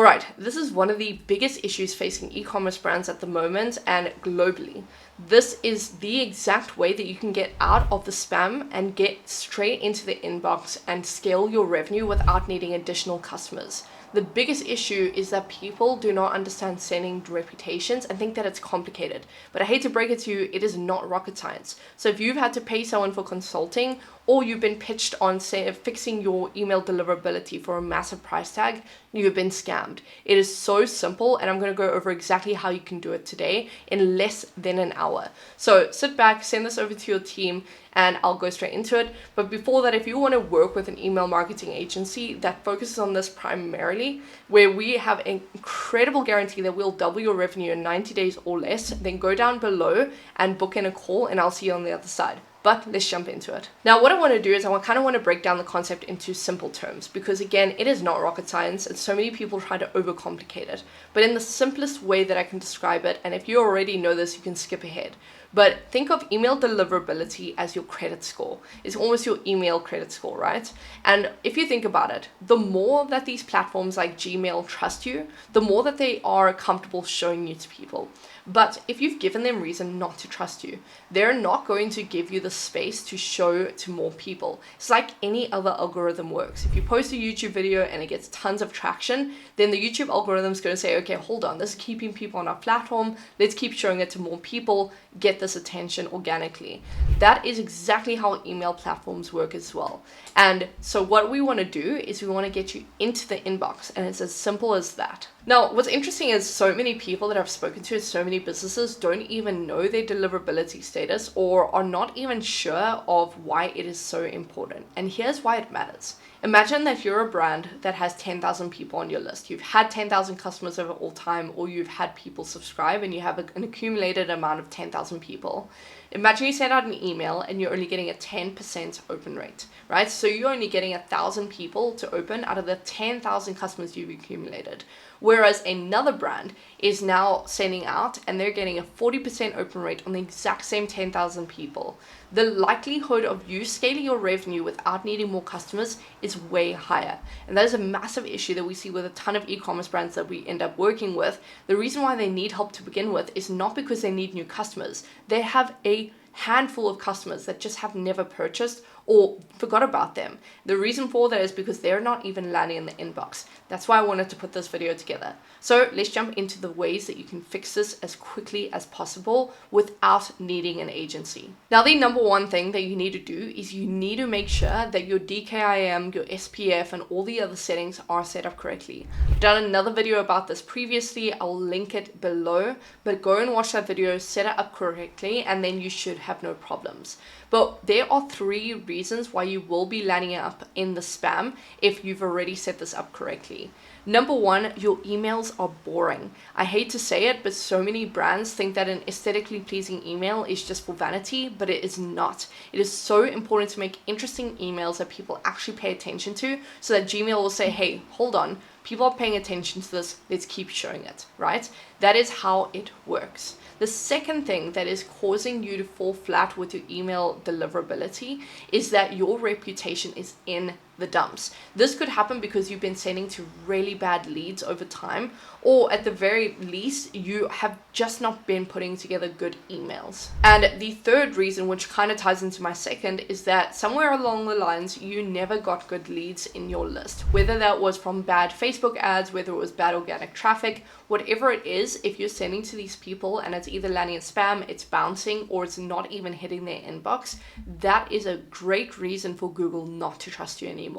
Alright, this is one of the biggest issues facing e-commerce brands at the moment and globally. This is the exact way that you can get out of the spam and get straight into the inbox and scale your revenue without needing additional customers. The biggest issue is that people do not understand sending reputations and think that it's complicated. But I hate to break it to you, it is not rocket science. So if you've had to pay someone for consulting, or you've been pitched on, say, fixing your email deliverability for a massive price tag, you've been scammed. It is so simple, and I'm going to go over exactly how you can do it today in less than an hour. So sit back, send this over to your team, and I'll go straight into it. But before that, if you want to work with an email marketing agency that focuses on this primarily, where we have an incredible guarantee that we'll double your revenue in 90 days or less, then go down below and book in a call, and I'll see you on the other side. But let's jump into it. Now, what I want to do is I kind of want to break down the concept into simple terms, because again, it is not rocket science and so many people try to overcomplicate it. But in the simplest way that I can describe it, and if you already know this, you can skip ahead. But think of email deliverability as your credit score. It's almost your email credit score, right? And if you think about it, the more that these platforms like Gmail trust you, the more that they are comfortable showing you to people. But if you've given them reason not to trust you, they're not going to give you the space to show to more people. It's like any other algorithm works. If you post a YouTube video and it gets tons of traction, then the YouTube algorithm is going to say, okay, hold on, this is keeping people on our platform. Let's keep showing it to more people, get this attention organically. That is exactly how email platforms work as well. And so what we want to do is we want to get you into the inbox, and it's as simple as that. Now, what's interesting is so many people that I've spoken to, so many businesses don't even know their deliverability status or are not even sure of why it is so important. And here's why it matters. Imagine that you're a brand that has 10,000 people on your list. You've had 10,000 customers over all time, or you've had people subscribe and you have an accumulated amount of 10,000 people. Imagine you send out an email and you're only getting a 10% open rate, right? So you're only getting 1,000 people to open out of the 10,000 customers you've accumulated. Whereas another brand is now sending out and they're getting a 40% open rate on the exact same 10,000 people. The likelihood of you scaling your revenue without needing more customers is way higher. And that is a massive issue that we see with a ton of e-commerce brands that we end up working with. The reason why they need help to begin with is not because they need new customers. They have a handful of customers that just have never purchased or forgot about them. The reason for that is because they're not even landing in the inbox. That's why I wanted to put this video together. So let's jump into the ways that you can fix this as quickly as possible without needing an agency. Now, the number one thing that you need to do is you need to make sure that your DKIM, your SPF, and all the other settings are set up correctly. I've done another video about this previously. I'll link it below, but go and watch that video, set it up correctly, and then you should have no problems. But there are 3 reasons why you will be landing up in the spam if you've already set this up correctly. Number 1, your emails are boring. I hate to say it, but so many brands think that an aesthetically pleasing email is just for vanity, but it is not. It is so important to make interesting emails that people actually pay attention to, so that Gmail will say, hey, hold on, people are paying attention to this, let's keep showing it, right? That is how it works. The second thing that is causing you to fall flat with your email deliverability is that your reputation is in the dumps. This could happen because you've been sending to really bad leads over time, or at the very least, you have just not been putting together good emails. And the third reason, which kind of ties into my second, is that somewhere along the lines, you never got good leads in your list. Whether that was from bad Facebook ads, whether it was bad organic traffic, whatever it is, if you're sending to these people and it's either landing in spam, it's bouncing, or it's not even hitting their inbox, that is a great reason for Google not to trust you anymore.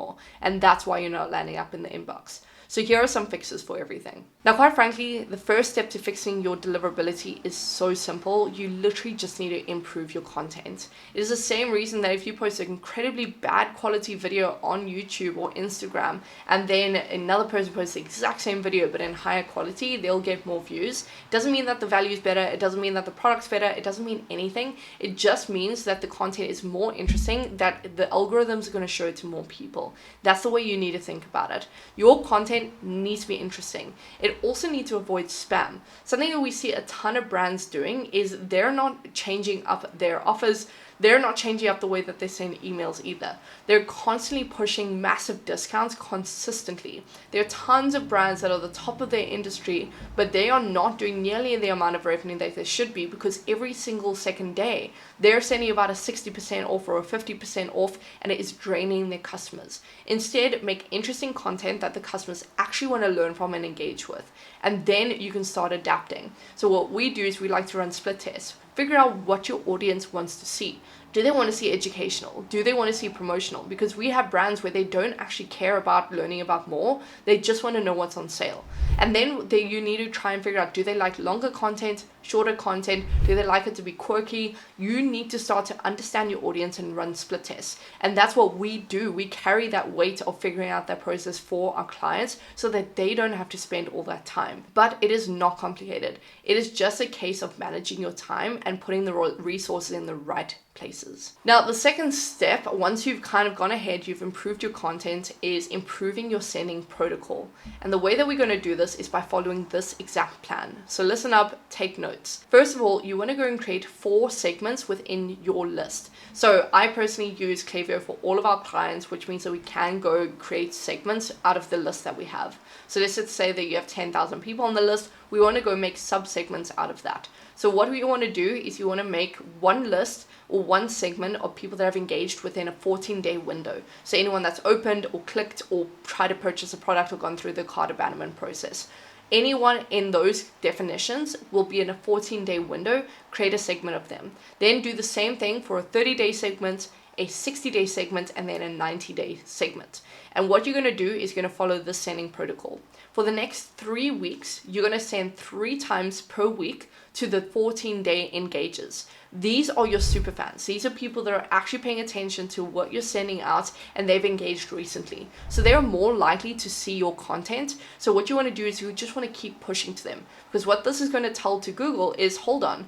And that's why you're not landing up in the inbox. So here are some fixes for everything. Now, quite frankly, the first step to fixing your deliverability is so simple. You literally just need to improve your content. It is the same reason that if you post an incredibly bad quality video on YouTube or Instagram, and then another person posts the exact same video but in higher quality, they'll get more views. It doesn't mean that the value is better. It doesn't mean that the product's better. It doesn't mean anything. It just means that the content is more interesting, that the algorithms are going to show it to more people. That's the way you need to think about it. Your content needs to be interesting. It also needs to avoid spam. Something that we see a ton of brands doing is they're not changing up their offers. they're not changing up the way that they send emails either. They're constantly pushing massive discounts consistently. There are tons of brands that are the top of their industry, but they are not doing nearly the amount of revenue that they should be, because every single second day they're sending about a 60% off or a 50% off, and it is draining their customers. Instead, make interesting content that the customers actually want to learn from and engage with, and then you can start adapting. So what we do is we like to run split tests. Figure out what your audience wants to see. Do they want to see educational? Do they want to see promotional? Because we have brands where they don't actually care about learning about more. They just want to know what's on sale. And then you need to try and figure out, do they like longer content, shorter content? Do they like it to be quirky? You need to start to understand your audience and run split tests. And that's what we do. We carry that weight of figuring out that process for our clients so that they don't have to spend all that time. But it is not complicated. It is just a case of managing your time and putting the resources in the right places. Now, the second step, once you've kind of gone ahead, you've improved your content, is improving your sending protocol. And the way that we're going to do this is by following this exact plan. So listen up, take notes. First of all, you want to go and create 4 segments within your list. So I personally use Klaviyo for all of our clients, which means that we can go create segments out of the list that we have. So let's just say that you have 10,000 people on the list. We want to go make sub-segments out of that. So what we want to do is you want to make one list or one segment of people that have engaged within a 14-day window. So anyone that's opened or clicked or tried to purchase a product or gone through the cart abandonment process. Anyone in those definitions will be in a 14-day window. Create a segment of them. Then do the same thing for a 30-day segment, a 60-day segment, and then a 90-day segment. And what you're going to do is you're going to follow the sending protocol. For the next 3 weeks, you're going to send 3 times per week to the 14-day engagers. These are your super fans. These are people that are actually paying attention to what you're sending out, and they've engaged recently. So they are more likely to see your content. So what you want to do is you just want to keep pushing to them, because what this is going to tell to Google is, hold on,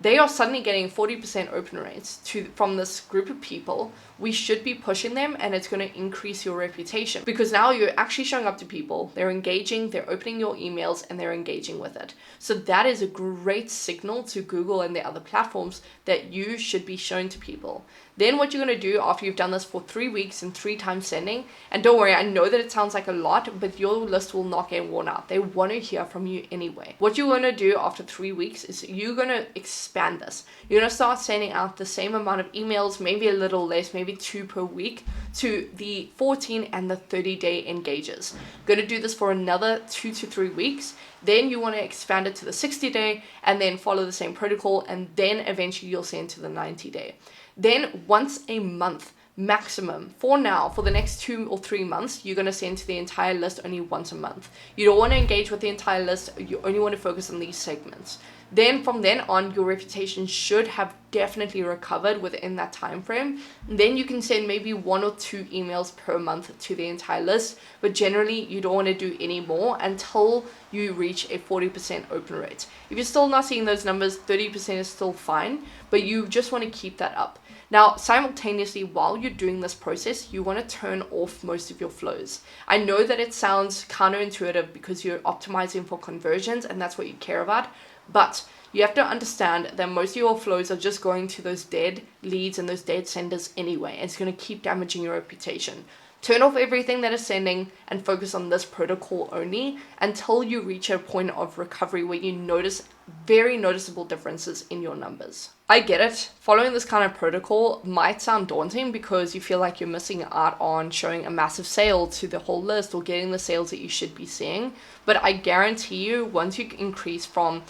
they are suddenly getting 40% open rates from this group of people. We should be pushing them, and it's going to increase your reputation, because now you're actually showing up to people, they're engaging, they're opening your emails, and they're engaging with it. So that is a great signal to Google and the other platforms that you should be shown to people. Then what you're going to do after you've done this for 3 weeks and 3 times sending, and don't worry, I know that it sounds like a lot, but your list will not get worn out. They want to hear from you anyway. What you're going to do after 3 weeks is you're going to expand this. You're going to start sending out the same amount of emails, maybe a little less, maybe 2 per week, to the 14 and the 30-day engagers. Going to do this for another 2 to 3 weeks. Then you want to expand it to the 60-day and then follow the same protocol, and then eventually you'll send to the 90-day. Then once a month maximum. For now, for the next 2 or 3 months, you're going to send to the entire list only once a month. You don't want to engage with the entire list. You only want to focus on these segments. Then from then on, your reputation should have definitely recovered within that time frame. Then you can send maybe 1 or 2 emails per month to the entire list, but generally you don't want to do any more until you reach a 40% open rate. If you're still not seeing those numbers, 30% is still fine, but you just want to keep that up. Now, simultaneously, while you're doing this process, you want to turn off most of your flows. I know that it sounds counterintuitive because you're optimizing for conversions and that's what you care about, but you have to understand that most of your flows are just going to those dead leads and those dead senders anyway, and it's going to keep damaging your reputation. Turn off everything that is sending and focus on this protocol only until you reach a point of recovery where you notice very noticeable differences in your numbers. I get it. Following this kind of protocol might sound daunting because you feel like you're missing out on showing a massive sale to the whole list or getting the sales that you should be seeing. But I guarantee you, once you increase from,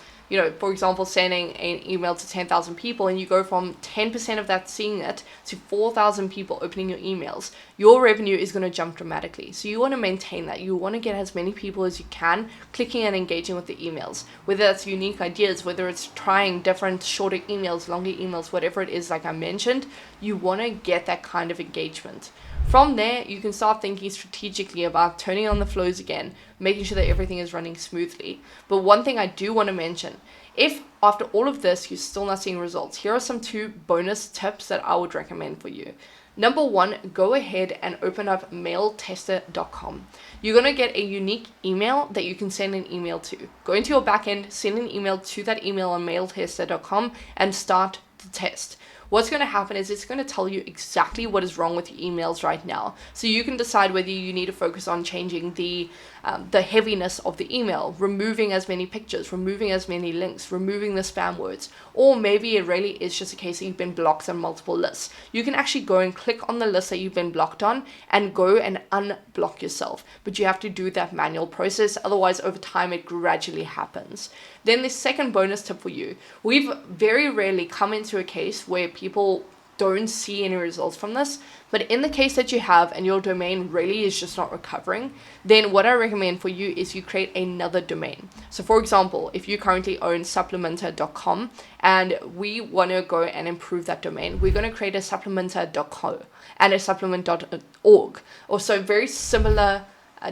for example, sending an email to 10,000 people and you go from 10% of that seeing it to 4,000 people opening your emails, your revenue is going to jump dramatically. So you want to maintain that. You want to get as many people as you can clicking and engaging with the emails, whether that's unique ideas, whether it's trying different shorter emails, longer emails, whatever it is, like I mentioned, you want to get that kind of engagement. From there, you can start thinking strategically about turning on the flows again, making sure that everything is running smoothly. But one thing I do want to mention, if after all of this, you're still not seeing results, here are some 2 bonus tips that I would recommend for you. Number 1, go ahead and open up mailtester.com. You're going to get a unique email that you can send an email to. Go into your backend, send an email to that email on mailtester.com and start the test. what's going to happen is it's going to tell you exactly what is wrong with your emails right now. So you can decide whether you need to focus on changing the heaviness of the email, removing as many pictures, removing as many links, removing the spam words, or maybe it really is just a case that you've been blocked on multiple lists. You can actually go and click on the list that you've been blocked on and go and unblock yourself, but you have to do that manual process, otherwise over time it gradually happens. Then the second bonus tip for you, we've very rarely come into a case where people don't see any results from this, but in the case that you have and your domain really is just not recovering, then what I recommend for you is you create another domain. So for example, if you currently own supplementer.com and we want to go and improve that domain, we're going to create a supplementer.co and a supplement.org, also very similar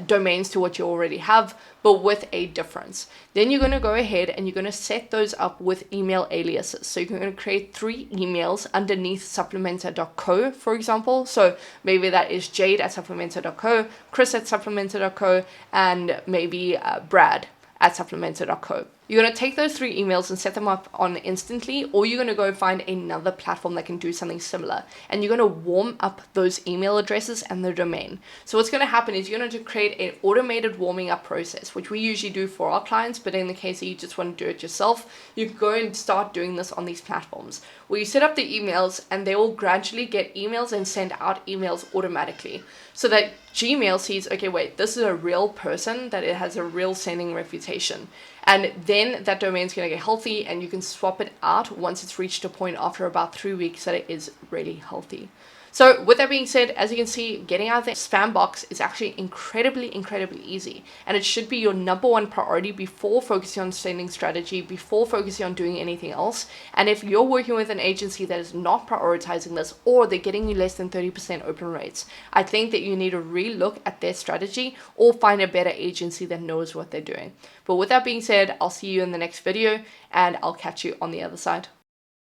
domains to what you already have, but with a difference. Then you're going to go ahead and you're going to set those up with email aliases. So you're going to create 3 emails underneath supplementer.co, for example. So maybe that is Jayde at supplementer.co, Chris at supplementer.co, and maybe Brad at supplementer.co. You're going to take those 3 emails and set them up on Instantly, or you're going to go find another platform that can do something similar. And you're going to warm up those email addresses and the domain. So what's going to happen is you're going to create an automated warming up process, which we usually do for our clients. But in the case that you just want to do it yourself, you can go and start doing this on these platforms where you set up the emails and they will gradually get emails and send out emails automatically. So that Gmail sees, okay, wait, this is a real person, that it has a real sending reputation. And then that domain is going to get healthy and you can swap it out once it's reached a point after about 3 weeks that it is really healthy. So with that being said, as you can see, getting out of the spam box is actually incredibly easy. And it should be your number 1 priority before focusing on sending strategy, before focusing on doing anything else. And if you're working with an agency that is not prioritizing this, or they're getting you less than 30% open rates, I think that you need to relook at their strategy or find a better agency that knows what they're doing. But with that being said, I'll see you in the next video and I'll catch you on the other side.